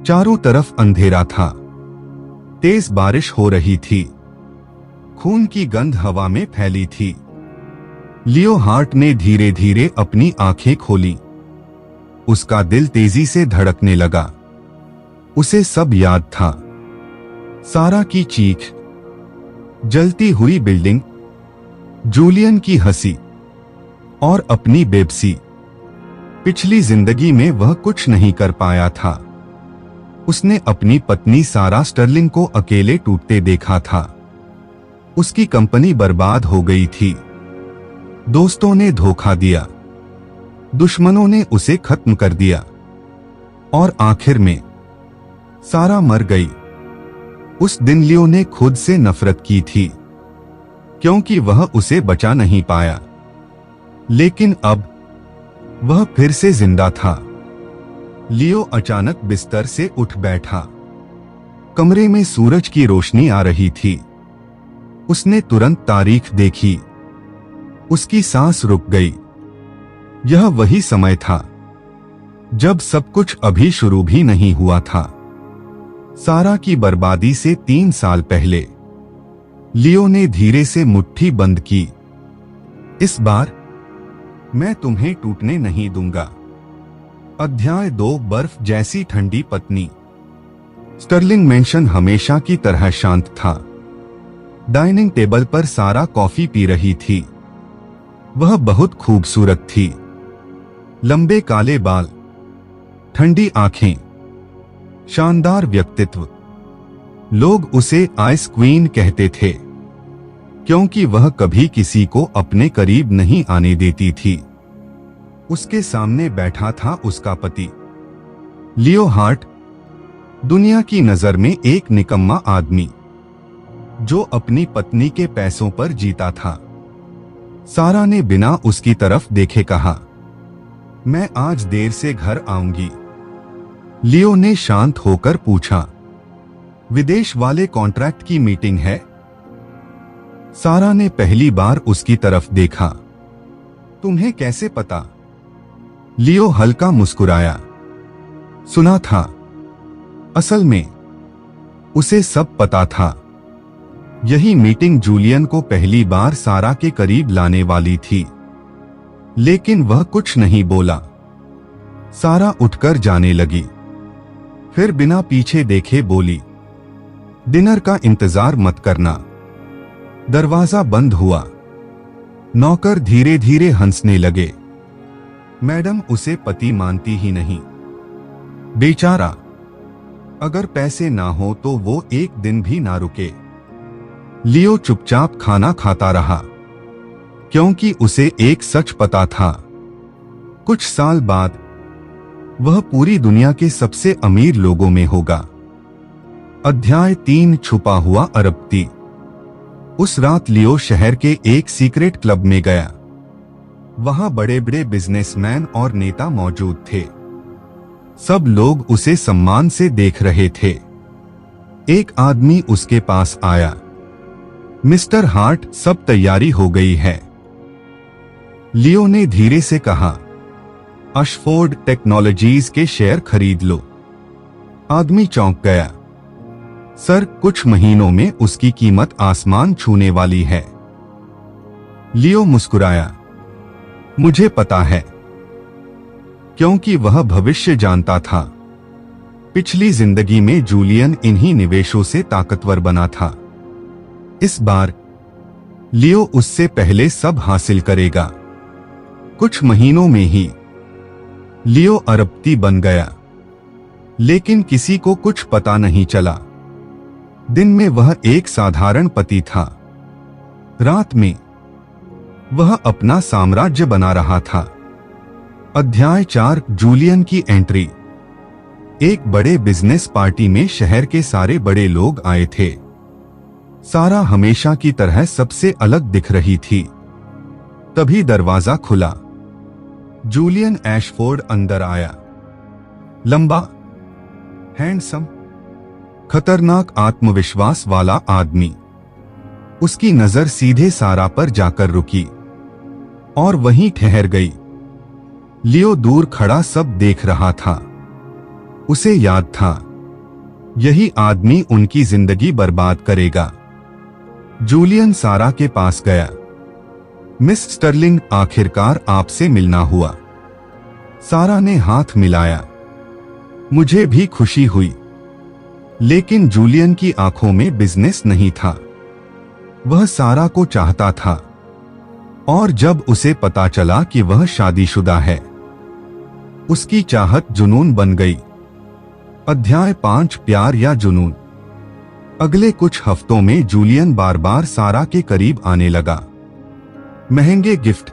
चारों तरफ अंधेरा था। तेज बारिश हो रही थी। खून की गंध हवा में फैली थी। लियो हार्ट ने धीरे धीरे अपनी आंखें खोली। उसका दिल तेजी से धड़कने लगा। उसे सब याद था। सारा की चीख, जलती हुई बिल्डिंग, जूलियन की हंसी और अपनी बेबसी। पिछली जिंदगी में वह कुछ नहीं कर पाया था। उसने अपनी पत्नी सारा स्टर्लिंग को अकेले टूटते देखा था। उसकी कंपनी बर्बाद हो गई थी। दोस्तों ने धोखा दिया, दुश्मनों ने उसे खत्म कर दिया और आखिर में सारा मर गई। उस दिन लियो ने खुद से नफरत की थी क्योंकि वह उसे बचा नहीं पाया। लेकिन अब वह फिर से जिंदा था। लियो अचानक बिस्तर से उठ बैठा। कमरे में सूरज की रोशनी आ रही थी। उसने तुरंत तारीख देखी। उसकी सांस रुक गई। यह वही समय था जब सब कुछ अभी शुरू भी नहीं हुआ था। सारा की बर्बादी से 3 साल पहले लियो ने धीरे से मुट्ठी बंद की। इस बार मैं तुम्हें टूटने नहीं दूंगा। अध्याय 2, बर्फ जैसी ठंडी पत्नी। स्टर्लिंग मेंशन हमेशा की तरह शांत था। डाइनिंग टेबल पर सारा कॉफी पी रही थी। वह बहुत खूबसूरत थी। लंबे काले बाल, ठंडी आंखें, शानदार व्यक्तित्व। लोग उसे आइस क्वीन कहते थे क्योंकि वह कभी किसी को अपने करीब नहीं आने देती थी। उसके सामने बैठा था उसका पति लियो हार्ट, दुनिया की नजर में एक निकम्मा आदमी जो अपनी पत्नी के पैसों पर जीता था। सारा ने बिना उसकी तरफ देखे कहा, मैं आज देर से घर आऊंगी। लियो ने शांत होकर पूछा, विदेश वाले कॉन्ट्रैक्ट की मीटिंग है? सारा ने पहली बार उसकी तरफ देखा। तुम्हें कैसे पता? लियो हल्का मुस्कुराया। सुना था। असल में उसे सब पता था। यही मीटिंग जूलियन को पहली बार सारा के करीब लाने वाली थी। लेकिन वह कुछ नहीं बोला। सारा उठकर जाने लगी। फिर बिना पीछे देखे बोली, डिनर का इंतजार मत करना। दरवाजा बंद हुआ। नौकर धीरे धीरे हंसने लगे। मैडम उसे पति मानती ही नहीं। बेचारा, अगर पैसे ना हो तो वो एक दिन भी ना रुके। लियो चुपचाप खाना खाता रहा क्योंकि उसे एक सच पता था। कुछ साल बाद वह पूरी दुनिया के सबसे अमीर लोगों में होगा। अध्याय 3, छुपा हुआ अरबपति। उस रात लियो शहर के एक सीक्रेट क्लब में गया। वहां बड़े बड़े बिजनेसमैन और नेता मौजूद थे। सब लोग उसे सम्मान से देख रहे थे। एक आदमी उसके पास आया, मिस्टर हार्ट, सब तैयारी हो गई है। लियो ने धीरे से कहा, अशफोर्ड टेक्नोलॉजीज के शेयर खरीद लो। आदमी चौंक गया। सर, कुछ महीनों में उसकी कीमत आसमान छूने वाली है। लियो मुस्कुराया। मुझे पता है, क्योंकि वह भविष्य जानता था। पिछली जिंदगी में जूलियन इन्हीं निवेशों से ताकतवर बना था। इस बार लियो उससे पहले सब हासिल करेगा। कुछ महीनों में ही लियो अरबपति बन गया। लेकिन किसी को कुछ पता नहीं चला। दिन में वह एक साधारण पति था। रात में वह अपना साम्राज्य बना रहा था। अध्याय 4, जूलियन की एंट्री। एक बड़े बिजनेस पार्टी में शहर के सारे बड़े लोग आए थे। सारा हमेशा की तरह सबसे अलग दिख रही थी। तभी दरवाजा खुला। जूलियन एशफोर्ड अंदर आया। लंबा, हैंडसम, खतरनाक आत्मविश्वास वाला आदमी। उसकी नजर सीधे सारा पर जाकर रुकी और वहीं ठहर गई। लियो दूर खड़ा सब देख रहा था। उसे याद था, यही आदमी उनकी जिंदगी बर्बाद करेगा। जूलियन सारा के पास गया। मिस स्टर्लिंग, आखिरकार आपसे मिलना हुआ। सारा ने हाथ मिलाया। मुझे भी खुशी हुई। लेकिन जूलियन की आंखों में बिजनेस नहीं था। वह सारा को चाहता था, और जब उसे पता चला कि वह शादीशुदा है, उसकी चाहत जुनून बन गई। अध्याय 5, प्यार या जुनून। अगले कुछ हफ्तों में जूलियन बार बार सारा के करीब आने लगा। महंगे गिफ्ट,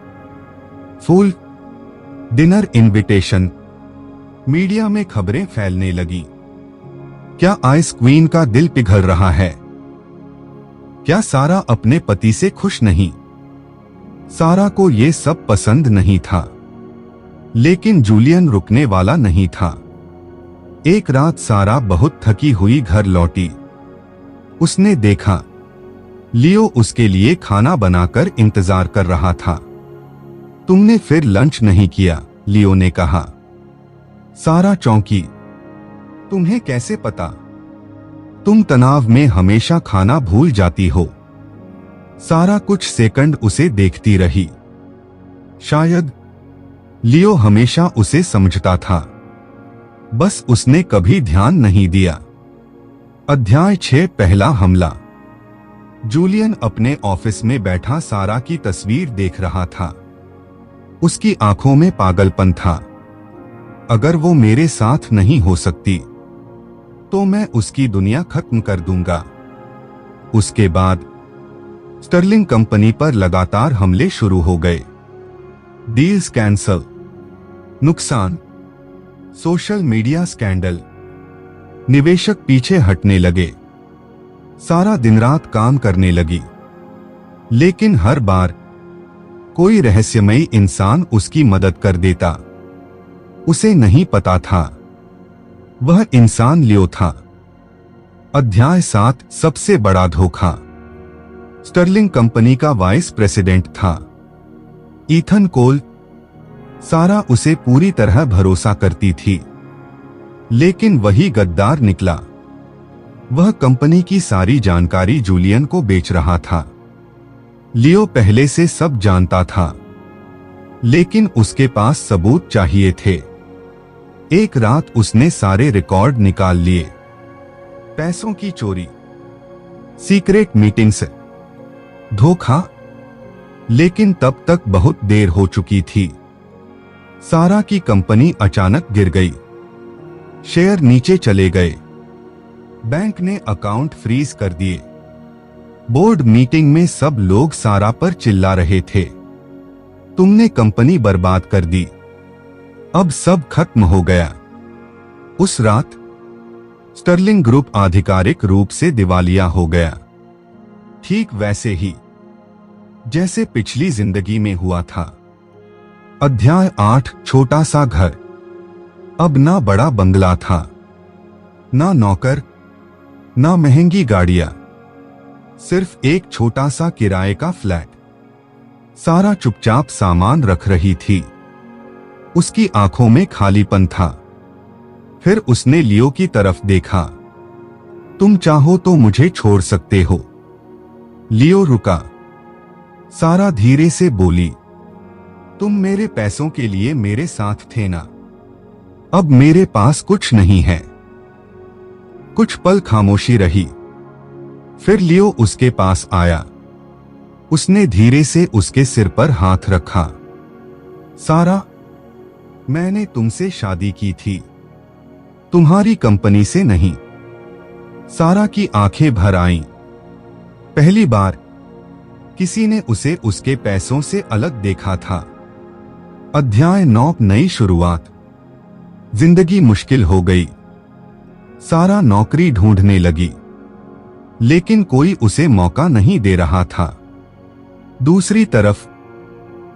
फूल, डिनर इनविटेशन। मीडिया में खबरें फैलने लगी। क्या आइस क्वीन का दिल पिघल रहा है? क्या सारा अपने पति से खुश नहीं? सारा को ये सब पसंद नहीं था, लेकिन जूलियन रुकने वाला नहीं था। एक रात सारा बहुत थकी हुई घर लौटी। उसने देखा लियो उसके लिए खाना बनाकर इंतजार कर रहा था। तुमने फिर लंच नहीं किया? लियो ने कहा। सारा चौंकी। तुम्हें कैसे पता? तुम तनाव में हमेशा खाना भूल जाती हो। सारा कुछ सेकंड उसे देखती रही। शायद लियो हमेशा उसे समझता था, बस उसने कभी ध्यान नहीं दिया। अध्याय 6, पहला हमला। जूलियन अपने ऑफिस में बैठा सारा की तस्वीर देख रहा था। उसकी आंखों में पागलपन था। अगर वो मेरे साथ नहीं हो सकती, तो मैं उसकी दुनिया खत्म कर दूंगा। उसके बाद स्टर्लिंग कंपनी पर लगातार हमले शुरू हो गए। डील्स कैंसल, नुकसान, सोशल मीडिया स्कैंडल। निवेशक पीछे हटने लगे। सारा दिन रात काम करने लगी, लेकिन हर बार कोई रहस्यमयी इंसान उसकी मदद कर देता। उसे नहीं पता था वह इंसान लियो था। अध्याय 7, सबसे बड़ा धोखा। स्टर्लिंग कंपनी का वाइस प्रेसिडेंट था ईथन कोल। सारा उसे पूरी तरह भरोसा करती थी, लेकिन वही गद्दार निकला। वह कंपनी की सारी जानकारी जूलियन को बेच रहा था। लियो पहले से सब जानता था, लेकिन उसके पास सबूत चाहिए थे। एक रात उसने सारे रिकॉर्ड निकाल लिए। पैसों की चोरी, सीक्रेट मीटिंग्स, धोखा। लेकिन तब तक बहुत देर हो चुकी थी। सारा की कंपनी अचानक गिर गई। शेयर नीचे चले गए। बैंक ने अकाउंट फ्रीज कर दिए। बोर्ड मीटिंग में सब लोग सारा पर चिल्ला रहे थे, तुमने कंपनी बर्बाद कर दी, अब सब खत्म हो गया। उस रात स्टर्लिंग ग्रुप आधिकारिक रूप से दिवालिया हो गया, ठीक वैसे ही जैसे पिछली जिंदगी में हुआ था। अध्याय 8, छोटा सा घर। अब ना बड़ा बंगला था, ना नौकर, ना महंगी गाड़ियां, सिर्फ एक छोटा सा किराए का फ्लैट। सारा चुपचाप सामान रख रही थी। उसकी आंखों में खालीपन था। फिर उसने लियो की तरफ देखा। तुम चाहो तो मुझे छोड़ सकते हो। लियो रुका। सारा धीरे से बोली, तुम मेरे पैसों के लिए मेरे साथ थे ना, अब मेरे पास कुछ नहीं है। कुछ पल खामोशी रही। फिर लियो उसके पास आया। उसने धीरे से उसके सिर पर हाथ रखा। सारा, मैंने तुमसे शादी की थी, तुम्हारी कंपनी से नहीं। सारा की आंखें भर आईं। पहली बार किसी ने उसे उसके पैसों से अलग देखा था। अध्याय 9, नई शुरुआत। जिंदगी मुश्किल हो गई। सारा नौकरी ढूंढने लगी, लेकिन कोई उसे मौका नहीं दे रहा था। दूसरी तरफ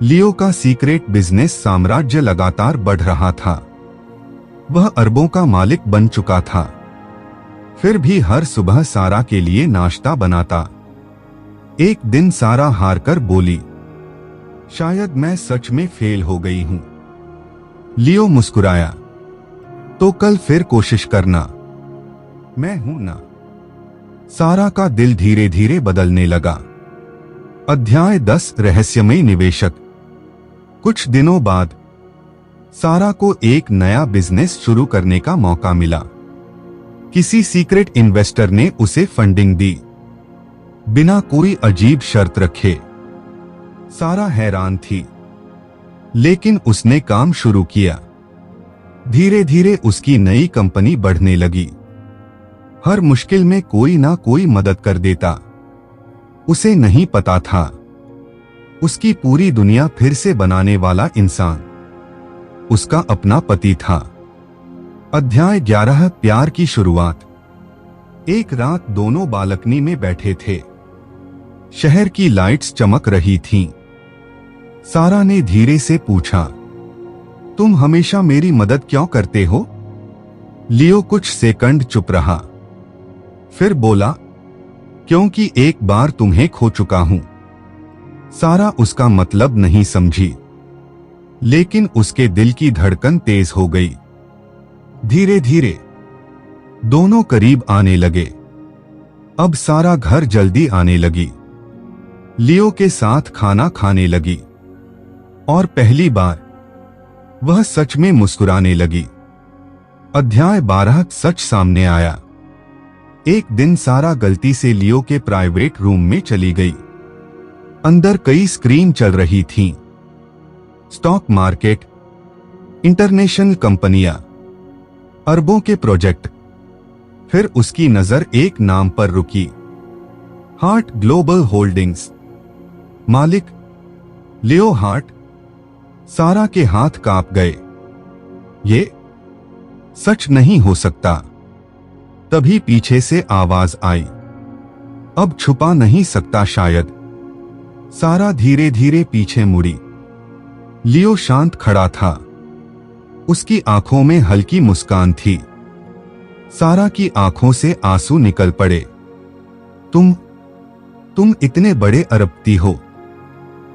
लियो का सीक्रेट बिजनेस साम्राज्य लगातार बढ़ रहा था। वह अरबों का मालिक बन चुका था। फिर भी हर सुबह सारा के लिए नाश्ता बनाता। एक दिन सारा हारकर बोली, शायद मैं सच में फेल हो गई हूं। लियो मुस्कुराया, तो कल फिर कोशिश करना। मैं हूं ना। सारा का दिल धीरे धीरे बदलने लगा। अध्याय 10 रहस्यमय निवेशक। कुछ दिनों बाद सारा को एक नया बिजनेस शुरू करने का मौका मिला। किसी सीक्रेट इन्वेस्टर ने उसे फंडिंग दी, बिना कोई अजीब शर्त रखे। सारा हैरान थी, लेकिन उसने काम शुरू किया। धीरे धीरे उसकी नई कंपनी बढ़ने लगी। हर मुश्किल में कोई ना कोई मदद कर देता। उसे नहीं पता था, उसकी पूरी दुनिया फिर से बनाने वाला इंसान उसका अपना पति था। अध्याय 11 प्यार की शुरुआत। एक रात दोनों बालकनी में बैठे थे। शहर की लाइट्स चमक रही थीं। सारा ने धीरे से पूछा, तुम हमेशा मेरी मदद क्यों करते हो? लियो कुछ सेकंड चुप रहा, फिर बोला, क्योंकि एक बार तुम्हें खो चुका हूं। सारा उसका मतलब नहीं समझी, लेकिन उसके दिल की धड़कन तेज हो गई। धीरे धीरे दोनों करीब आने लगे। अब सारा घर जल्दी आने लगी, लियो के साथ खाना खाने लगी, और पहली बार वह सच में मुस्कुराने लगी। अध्याय 12 सच सामने आया। एक दिन सारा गलती से लियो के प्राइवेट रूम में चली गई। अंदर कई स्क्रीन चल रही थीं। स्टॉक मार्केट, इंटरनेशनल कंपनियां, अरबों के प्रोजेक्ट। फिर उसकी नजर एक नाम पर रुकी, हार्ट ग्लोबल होल्डिंग्स। मालिक लियो हार्ट। सारा के हाथ कांप गए। ये सच नहीं हो सकता। तभी पीछे से आवाज आई, अब छुपा नहीं सकता शायद। सारा धीरे धीरे पीछे मुड़ी। लियो शांत खड़ा था। उसकी आंखों में हल्की मुस्कान थी। सारा की आंखों से आंसू निकल पड़े। तुम इतने बड़े अरबपति हो?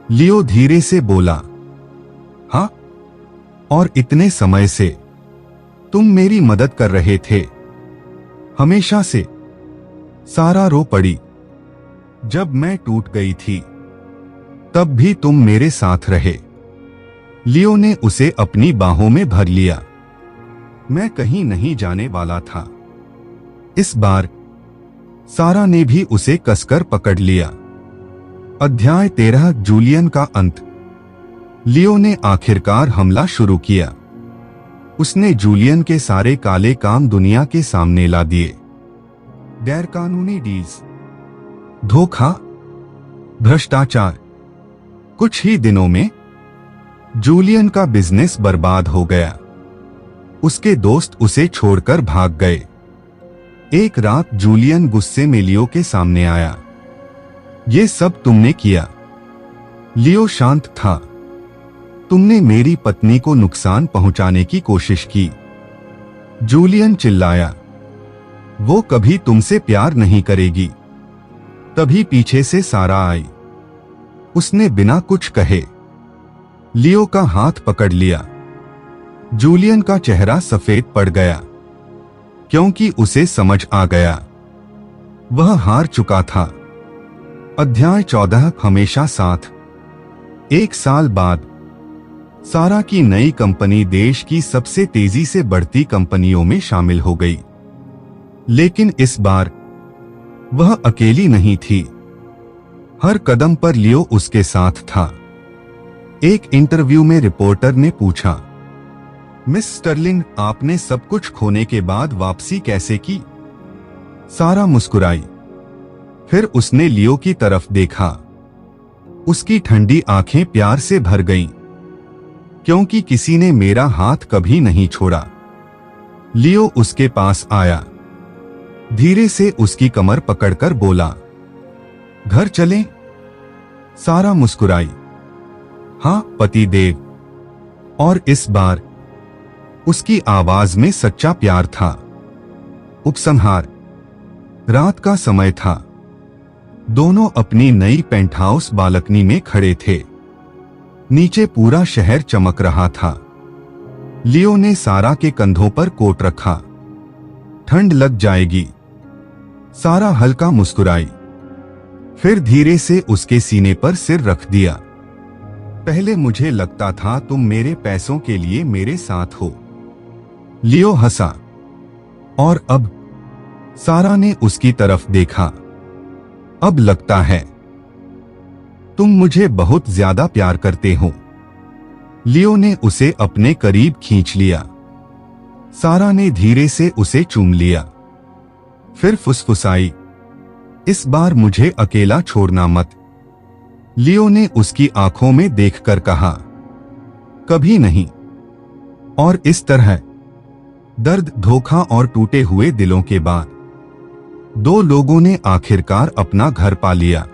लियो धीरे से बोला, हाँ, और इतने समय से तुम मेरी मदद कर रहे थे, हमेशा से। सारा रो पड़ी। जब मैं टूट गई थी, तब भी तुम मेरे साथ रहे। लियो ने उसे अपनी बाहों में भर लिया। मैं कहीं नहीं जाने वाला था। इस बार सारा ने भी उसे कसकर पकड़ लिया। अध्याय 13 जूलियन का अंत। लियो ने आखिरकार हमला शुरू किया। उसने जूलियन के सारे काले काम दुनिया के सामने ला दिए। गैरकानूनी डील्स, धोखा, भ्रष्टाचार। कुछ ही दिनों में जूलियन का बिजनेस बर्बाद हो गया। उसके दोस्त उसे छोड़कर भाग गए। एक रात जूलियन गुस्से में लियो के सामने आया। ये सब तुमने किया। लियो शांत था। तुमने मेरी पत्नी को नुकसान पहुंचाने की कोशिश की। जूलियन चिल्लाया, वो कभी तुमसे प्यार नहीं करेगी। तभी पीछे से सारा आई। उसने बिना कुछ कहे लियो का हाथ पकड़ लिया। जूलियन का चेहरा सफेद पड़ गया, क्योंकि उसे समझ आ गया वह हार चुका था। अध्याय 14 हमेशा साथ। एक साल बाद सारा की नई कंपनी देश की सबसे तेजी से बढ़ती कंपनियों में शामिल हो गई। लेकिन इस बार वह अकेली नहीं थी। हर कदम पर लियो उसके साथ था। एक इंटरव्यू में रिपोर्टर ने पूछा, मिस स्टर्लिंग, आपने सब कुछ खोने के बाद वापसी कैसे की? सारा मुस्कुराई। फिर उसने लियो की तरफ देखा। उसकी ठंडी आंखें प्यार से भर गईं, क्योंकि किसी ने मेरा हाथ कभी नहीं छोड़ा। लियो उसके पास आया, धीरे से उसकी कमर पकड़कर बोला, घर चलें? सारा मुस्कुराई, हाँ पति देव। और इस बार उसकी आवाज में सच्चा प्यार था। उपसंहार। रात का समय था। दोनों अपनी नई पेंट हाउस बालकनी में खड़े थे। नीचे पूरा शहर चमक रहा था। लियो ने सारा के कंधों पर कोट रखा। ठंड लग जाएगी। सारा हल्का मुस्कुराई, फिर धीरे से उसके सीने पर सिर रख दिया। पहले मुझे लगता था तुम मेरे पैसों के लिए मेरे साथ हो। लियो हंसा। और अब? सारा ने उसकी तरफ देखा। अब लगता है तुम मुझे बहुत ज्यादा प्यार करते हो। लियो ने उसे अपने करीब खींच लिया। सारा ने धीरे से उसे चूम लिया, फिर फुसफुसाई, इस बार मुझे अकेला छोड़ना मत। लियो ने उसकी आंखों में देखकर कहा, कभी नहीं। और इस तरह दर्द, धोखा और टूटे हुए दिलों के बाद 2 लोगों ने आखिरकार अपना घर पा लिया।